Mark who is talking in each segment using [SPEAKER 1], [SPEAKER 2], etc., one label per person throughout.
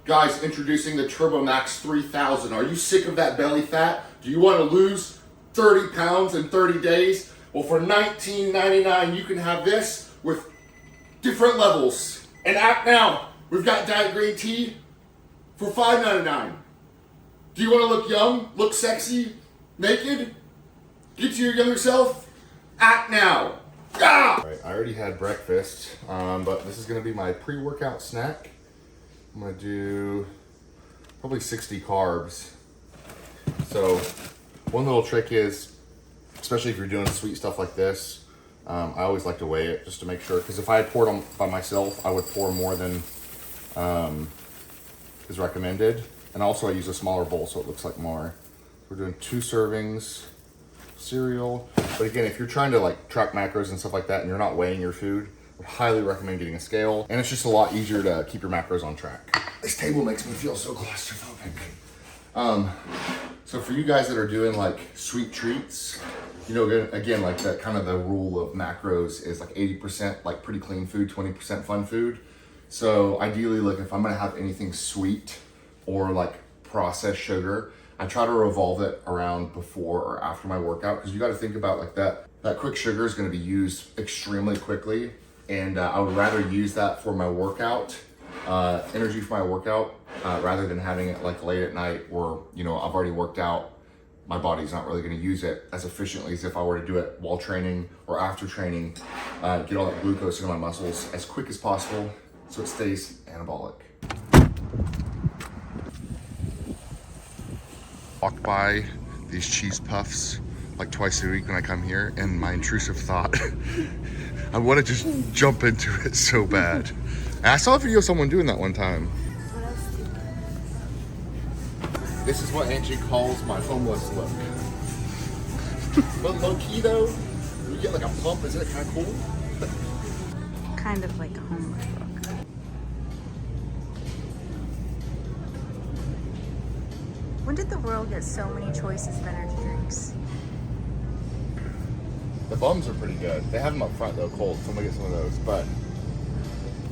[SPEAKER 1] Guys, introducing the Turbo Max 3000. Are you sick of that belly fat? Do you want to lose 30 pounds in 30 days? Well, for $19.99, you can have this with different levels. And act now, we've got diet green tea for $5.99. Do you want to look young, look sexy, naked? Get to your younger self? Act now. Ah! All right, I already had breakfast, but this is gonna be my pre-workout snack. I'm gonna do probably 60 carbs. So one little trick is, especially if you're doing sweet stuff like this, I always like to weigh it just to make sure, because if I had poured them by myself, I would pour more than is recommended. And also I use a smaller bowl so it looks like more. We're doing 2 servings cereal. But again, if you're trying to like track macros and stuff like that and you're not weighing your food, I would highly recommend getting a scale. And it's just a lot easier to keep your macros on track. This table makes me feel so claustrophobic. So for you guys that are doing like sweet treats, you know, again, like that kind of the rule of macros is like 80% like pretty clean food, 20% fun food. So ideally, like if I'm gonna have anything sweet or like processed sugar, I try to revolve it around before or after my workout, because you got to think about like that quick sugar is going to be used extremely quickly, and I would rather use that for my workout, energy for my workout, rather than having it like late at night where, you know, I've already worked out. My body's not really going to use it as efficiently as if I were to do it while training or after training, get all that glucose into my muscles as quick as possible so it stays anabolic. Walk by these cheese puffs like twice a week when I come here, and my intrusive thought, I want to just jump into it so bad. And I saw a video of someone doing that one time.
[SPEAKER 2] What else do you have?
[SPEAKER 1] This is what Angie calls my homeless look. But low key though, you get like a pump, isn't it kind of cool?
[SPEAKER 2] Kind of like a homeless look. When did the world get so many choices of energy drinks?
[SPEAKER 1] The bums are pretty good. They have them up front though, cold, so I'm gonna get some of those. But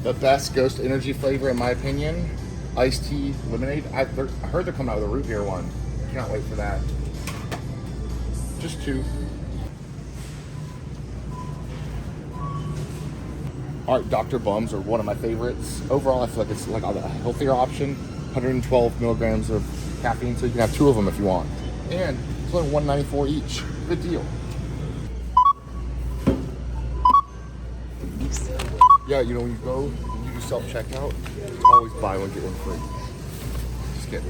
[SPEAKER 1] the best Ghost Energy flavor, in my opinion, iced tea lemonade. I heard they're coming out with a root beer one. Cannot wait for that. Just 2. All right, Dr. Bums are one of my favorites. Overall, I feel like it's like a healthier option. 112 milligrams of caffeine, so you can have 2 of them if you want. And it's only $1.94 each. Good deal. Yeah, you know, when you go, when you do self-checkout, it's always buy one, get one free. Just kidding.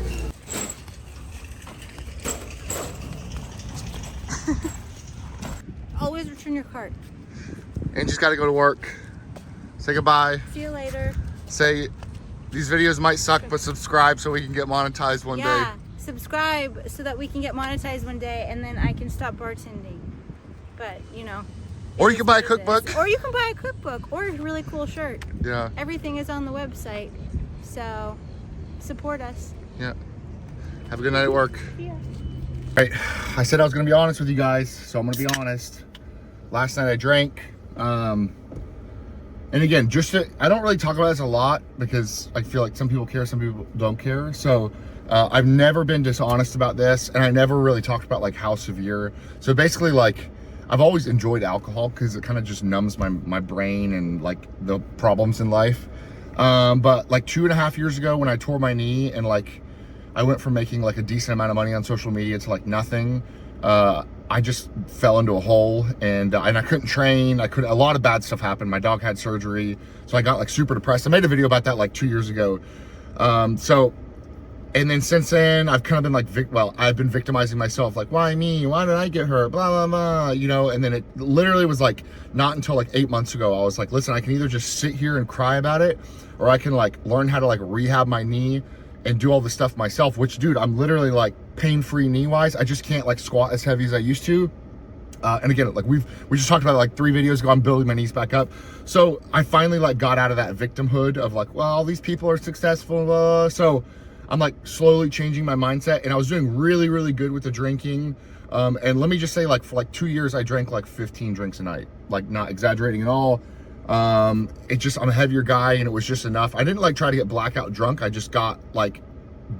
[SPEAKER 2] Always return your cart.
[SPEAKER 1] And just gotta go to work. Say goodbye.
[SPEAKER 2] See you later.
[SPEAKER 1] Say, these videos might suck, but subscribe so we can get monetized one day.
[SPEAKER 2] Yeah, subscribe so that we can get monetized one day, and then I can stop bartending. But, you know.
[SPEAKER 1] Or you can buy a cookbook.
[SPEAKER 2] Or you can buy a cookbook or a really cool shirt.
[SPEAKER 1] Yeah.
[SPEAKER 2] Everything is on the website. So, support us.
[SPEAKER 1] Yeah. Have a good night at work.
[SPEAKER 2] Yeah.
[SPEAKER 1] Right, I said I was gonna be honest with you guys, so I'm gonna be honest. Last night I drank, and again, I don't really talk about this a lot because I feel like some people care, some people don't care. So I've never been dishonest about this, and I never really talked about like how severe. So basically, like, I've always enjoyed alcohol because it kind of just numbs my brain and like the problems in life. But like 2.5 years ago when I tore my knee and like I went from making like a decent amount of money on social media to like nothing, I just fell into a hole, and I couldn't train. A lot of bad stuff happened. My dog had surgery, so I got like super depressed. I made a video about that like 2 years ago. And then since then, I've kind of been like, I've been victimizing myself. Like, why me? Why did I get hurt? Blah, blah, blah, you know? And then it literally was like, not until like 8 months ago, I was like, listen, I can either just sit here and cry about it, or I can like learn how to like rehab my knee and do all this stuff myself, which, dude, I'm literally like pain-free knee-wise. I just can't like squat as heavy as I used to. And again, like we just talked about it, like 3 videos ago, I'm building my knees back up. So I finally like got out of that victimhood of like, well, all these people are successful. So I'm like slowly changing my mindset, and I was doing really, really good with the drinking. And let me just say, like, for like 2 years, I drank like 15 drinks a night, like not exaggerating at all. I'm a heavier guy, and it was just enough. I didn't like try to get blackout drunk. I just got like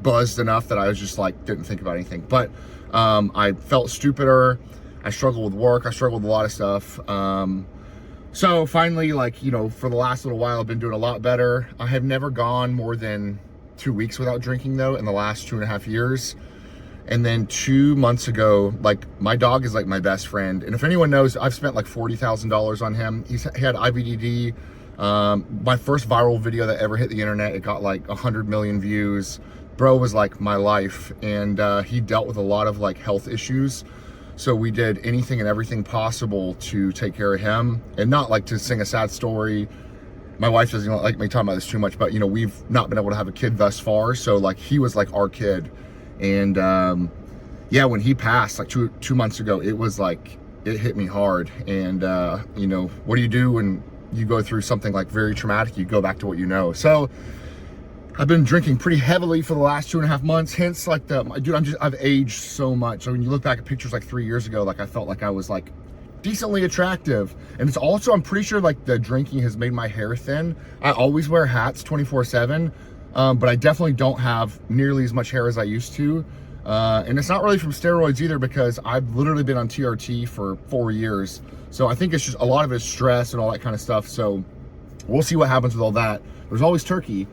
[SPEAKER 1] buzzed enough that I was just like, didn't think about anything. But I felt stupider. I struggled with work. I struggled with a lot of stuff. So finally, like, you know, for the last little while, I've been doing a lot better. I have never gone more than 2 weeks without drinking though in the last 2.5 years. And then 2 months ago, like, my dog is like my best friend. And if anyone knows, I've spent like $40,000 on him. He had IVDD. My first viral video that ever hit the internet, it got like 100 million views. Bro was like my life. And he dealt with a lot of like health issues. So we did anything and everything possible to take care of him, and not like to sing a sad story. My wife doesn't like me talking about this too much, but you know, we've not been able to have a kid thus far. So like, he was like our kid. And yeah, when he passed like two months ago, it was like, it hit me hard. And you know, what do you do when you go through something like very traumatic? You go back to what you know. So I've been drinking pretty heavily for the last 2.5 months. Hence, like, I've aged so much. So when you look back at pictures like 3 years ago, like, I felt like I was like decently attractive. And it's also, I'm pretty sure like the drinking has made my hair thin. I always wear hats 24/7, but I definitely don't have nearly as much hair as I used to. And it's not really from steroids either, because I've literally been on TRT for 4 years. So I think it's just a lot of it's stress and all that kind of stuff. So we'll see what happens with all that. There's always turkey.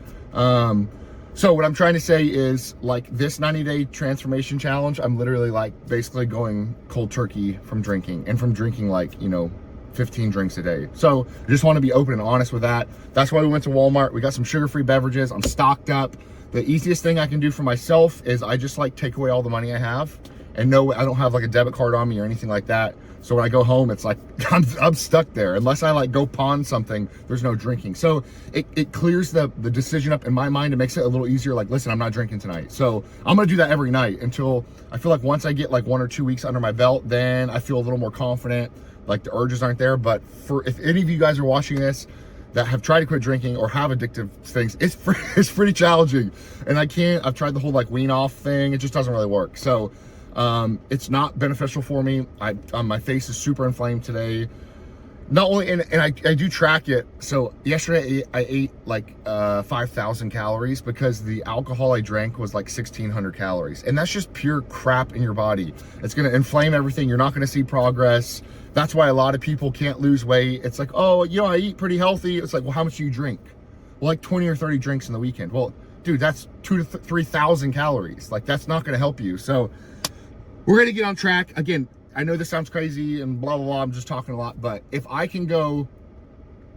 [SPEAKER 1] So what I'm trying to say is, like, this 90-day transformation challenge, I'm literally like basically going cold turkey from drinking, and from drinking like, you know, 15 drinks a day. So I just want to be open and honest with that. That's why we went to Walmart. We got some sugar-free beverages. I'm stocked up. The easiest thing I can do for myself is I just like take away all the money I have, and no, I don't have like a debit card on me or anything like that. So when I go home, it's like, I'm stuck there. Unless I like go pawn something, there's no drinking. So it clears the decision up in my mind. It makes it a little easier. Like, listen, I'm not drinking tonight. So I'm gonna do that every night until I feel like once I get like 1 or 2 weeks under my belt, then I feel a little more confident. Like, the urges aren't there. But if any of you guys are watching this that have tried to quit drinking or have addictive things, it's pretty challenging. And I've tried the whole like wean off thing. It just doesn't really work. So it's not beneficial for me. My face is super inflamed today. Not only, and I do track it. So yesterday I ate like 5,000 calories, because the alcohol I drank was like 1,600 calories. And that's just pure crap in your body. It's going to inflame everything. You're not going to see progress. That's why a lot of people can't lose weight. It's like, oh, you know, I eat pretty healthy. It's like, well, how much do you drink? Well, like 20 or 30 drinks in the weekend. Well, dude, that's 2,000 to 3,000 calories. Like, that's not going to help you. So we're going to get on track. Again, I know this sounds crazy and blah, blah, blah. I'm just talking a lot. But if I can go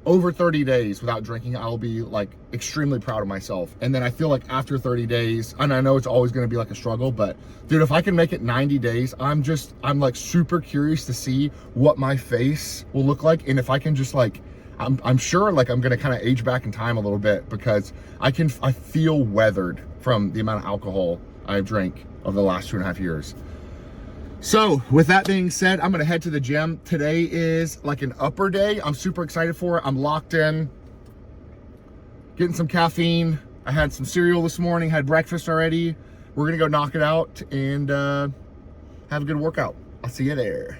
[SPEAKER 1] over 30 days without drinking, I'll be like extremely proud of myself. And then I feel like after 30 days, and I know it's always going to be like a struggle, but dude, if I can make it 90 days, I'm like super curious to see what my face will look like. And if I can just like, I'm sure like I'm going to kind of age back in time a little bit, because I feel weathered from the amount of alcohol I've drank over the last 2.5 years. So with that being said, I'm gonna head to the gym. Today is like an upper day. I'm super excited for it. I'm locked in, getting some caffeine. I had some cereal this morning, had breakfast already. We're gonna go knock it out and have a good workout. I'll see you there.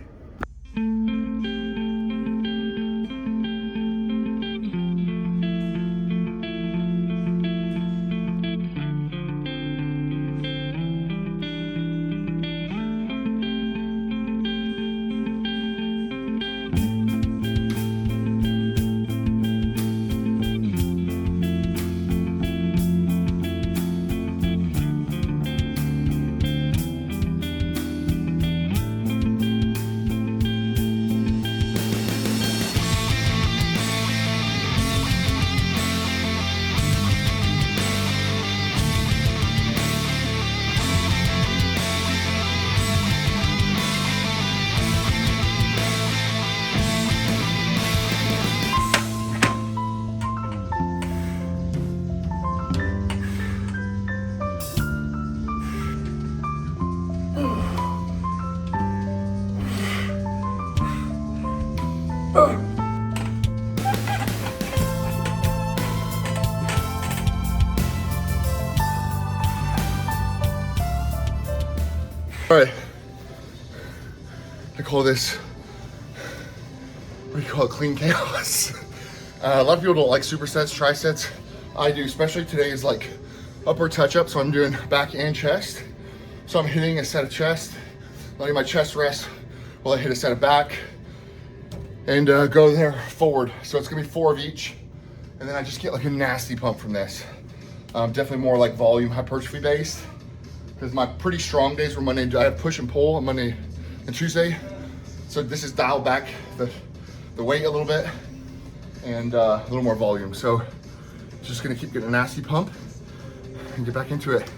[SPEAKER 1] All right, I call this, what do you call it, clean chaos? A lot of people don't like supersets, trisets. I do, especially today is like upper touch-up, so I'm doing back and chest. So I'm hitting a set of chest, letting my chest rest while I hit a set of back, and go there forward. So it's gonna be 4 of each, and then I just get like a nasty pump from this. Definitely more like volume hypertrophy based, because my pretty strong days were Monday. I have push and pull on Monday and Tuesday, so this is dialed back the weight a little bit and a little more volume. So just gonna keep getting a nasty pump and get back into it.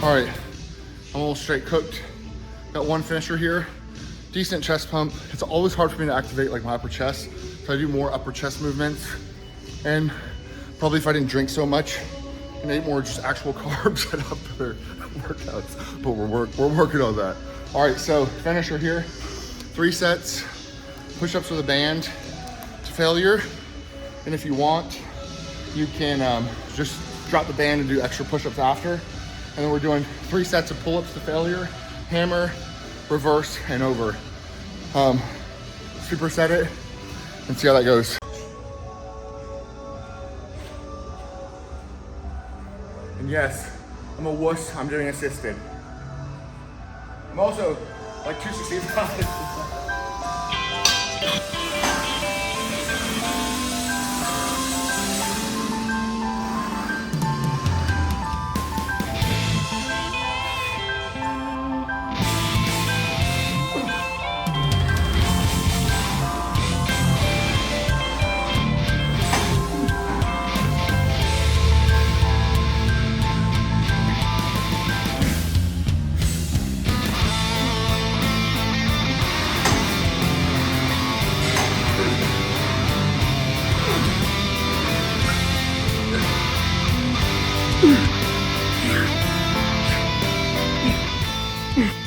[SPEAKER 1] All right, I'm almost straight cooked. Got one finisher here, decent chest pump. It's always hard for me to activate like my upper chest, so I do more upper chest movements. And probably if I didn't drink so much and ate more just actual carbs, I'd have better workouts, but we're working on that. All right, so finisher here, 3 sets, push-ups with a band to failure. And if you want, you can just drop the band and do extra push-ups after. And then we're doing 3 sets of pull-ups to failure, hammer, reverse, and over. Superset it and see how that goes. And yes, I'm a wuss, I'm doing assisted. I'm also like 265.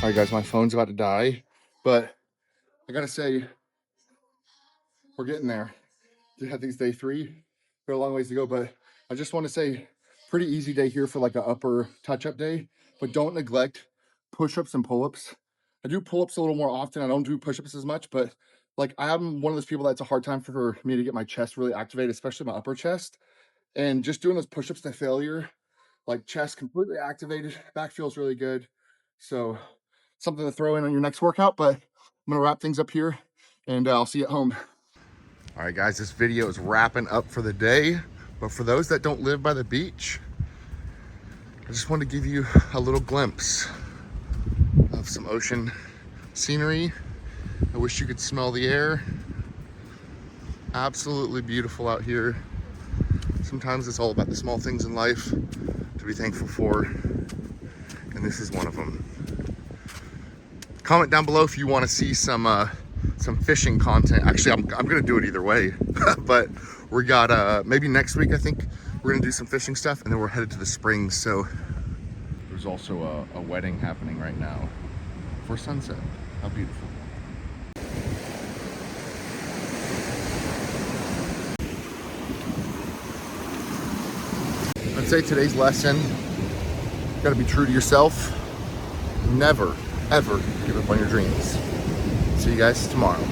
[SPEAKER 1] All right, guys, my phone's about to die, but I gotta say, we're getting there. I think it's day 3. Got a long ways to go, but I just want to say, pretty easy day here for like an upper touch-up day, but don't neglect push-ups and pull-ups. I do pull-ups a little more often. I don't do push-ups as much, but like I'm one of those people that's a hard time for me to get my chest really activated, especially my upper chest. And just doing those push-ups to failure, like chest completely activated, back feels really good. So something to throw in on your next workout, but I'm gonna wrap things up here and I'll see you at home. All right, guys, this video is wrapping up for the day, but for those that don't live by the beach, I just wanted to give you a little glimpse of some ocean scenery. I wish you could smell the air. Absolutely beautiful out here. Sometimes it's all about the small things in life to be thankful for, and this is one of them. Comment down below if you want to see some fishing content. Actually, I'm gonna do it either way, but we got maybe next week I think we're gonna do some fishing stuff, and then we're headed to the springs. So there's also a wedding happening right now for sunset. How beautiful. I'd say today's lesson, you gotta be true to yourself. never, ever give up on your dreams. See you guys tomorrow.